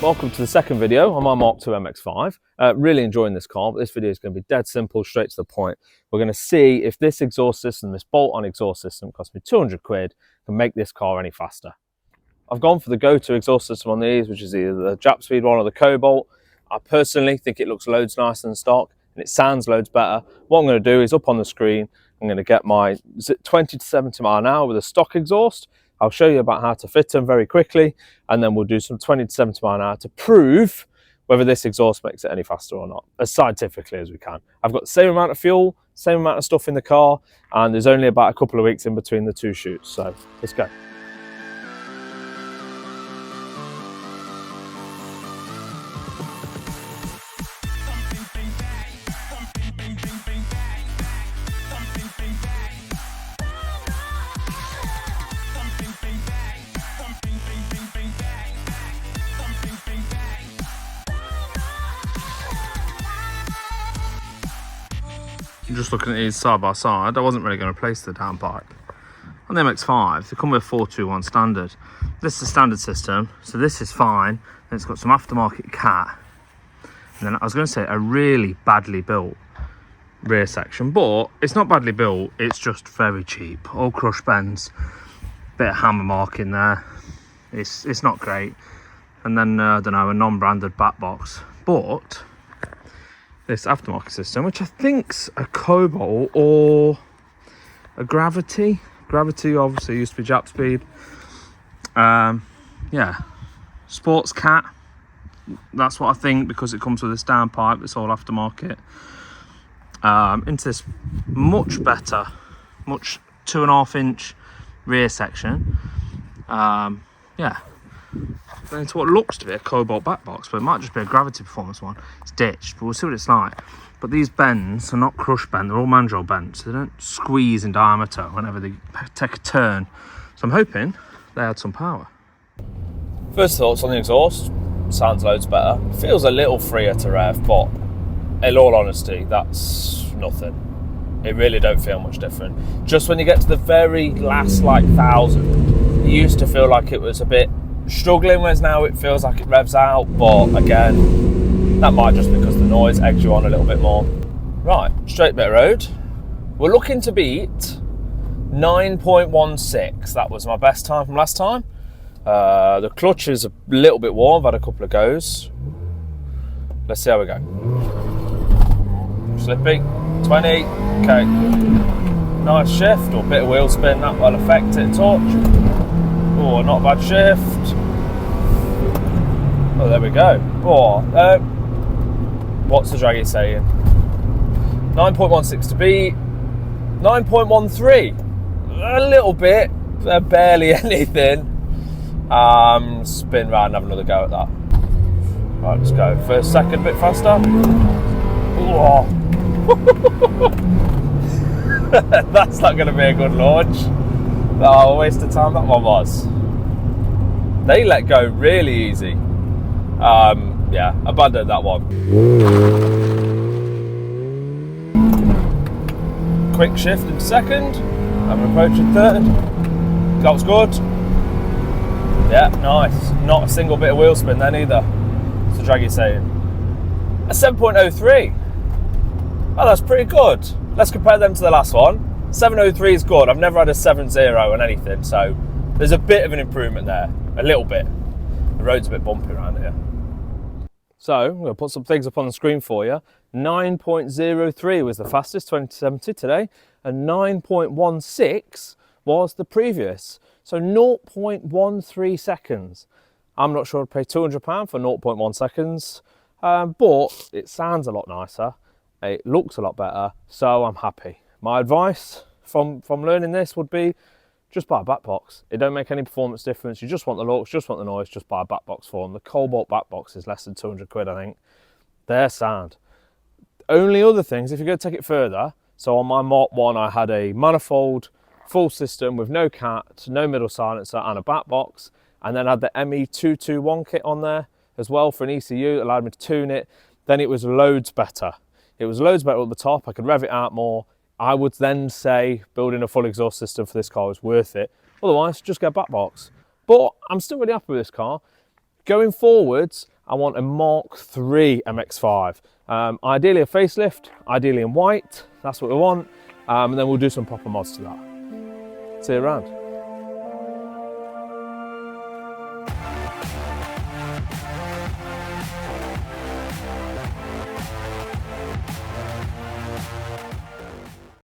Welcome to the second video on my Mk2 MX5. Really enjoying this car, but this video is going to be dead simple, straight to the point. We're going to see if this exhaust system, this bolt-on exhaust system, cost me 200 quid, can make this car any faster. I've gone for the go-to exhaust system on these, which is either the japspeed one or the cobalt. I personally think it looks loads nicer than stock, and it sounds loads better. What I'm going to do is, up on the screen, I'm going to get my 20 to 70 mile an hour with a stock exhaust. I'll show you about how to fit them very quickly, and then we'll do some 20 to 70 mile an hour to prove whether this exhaust makes it any faster or not, as scientifically as we can. I've got the same amount of fuel, same amount of stuff in the car, and there's only about a couple of weeks in between the two shoots, so let's go. Just looking at these side by side, I wasn't really going to replace the downpipe. On the MX5, they come with a 421 standard. This is the standard system, so this is fine. And it's got some aftermarket cat. And then I was going to say a really badly built rear section, but it's not badly built, it's just very cheap. All crush bends, bit of hammer mark in there. It's not great. And then, I don't know, a non-branded back box. But this aftermarket system, which I think's a cobalt or a gravity. Gravity obviously used to be japspeed. Yeah, sports cat. That's what I think, because it comes with this downpipe. It's all aftermarket. Into this much better, much 2.5 inch rear section. Yeah. Into what looks to be a cobalt back box, but it might just be a gravity performance one. It's ditched, but we'll see what it's like. But these bends are not crush bend, they're all mandrel bends, so they don't squeeze in diameter whenever they take a turn. So I'm hoping they add some power. First thoughts on the exhaust: sounds loads better. Feels a little freer to rev, but in all honesty, that's nothing. It really don't feel much different. Just when you get to the very last like 1,000, it used to feel like it was a bit struggling, whereas now it feels like it revs out. But again, that might just be because the noise eggs you on a little bit more. Right, straight bit of road. We're looking to beat 9.16. That was my best time from last time. The clutch is a little bit warm. I've had a couple of goes. Let's see how we go. Slippy, 20, okay. Nice shift, or a bit of wheel spin, that will affect it a touch. Oh, not a bad shift. Oh, there we go. Oh, what's the Dragy saying? 9.16 to beat. 9.13. A little bit, barely anything. Spin round and have another go at that. Right, let's go. First, second, a bit faster. Oh. That's not going to be a good launch. Oh, a waste of time that one was. They let go really easy. Yeah, abandoned that one. Quick shift in second. I'm approaching third. That was good. Yeah, nice. Not a single bit of wheel spin then either. What's the Dragy saying? A 7.03. Oh, that's pretty good. Let's compare them to the last one. 703 is good. I've never had a 7.0 on anything, so there's a bit of an improvement there. A little bit. The road's a bit bumpy around here. So I'm going to put some things up on the screen for you. 9.03 was the fastest, 2070 today, and 9.16 was the previous. So 0.13 seconds. I'm not sure I'd pay £200 for 0.1 seconds, but it sounds a lot nicer. It looks a lot better, so I'm happy. My advice from learning this would be just buy a back box. It don't make any performance difference. You just want the looks, just want the noise, just buy a back box for them. The cobalt back box is less than 200 quid, I think. They're sound. Only other things, if you're going to take it further, so on my Mk1 I had a manifold, full system with no cat, no middle silencer and a back box, and then I had the ME221 kit on there as well for an ECU that allowed me to tune it. Then it was loads better. It was loads better at the top. I could rev it out more. I would then say building a full exhaust system for this car is worth it. Otherwise, just get a back box. But I'm still really happy with this car. Going forwards, I want a Mk2 MX5. Ideally a facelift, ideally in white, that's what we want. And then we'll do some proper mods to that. See you around.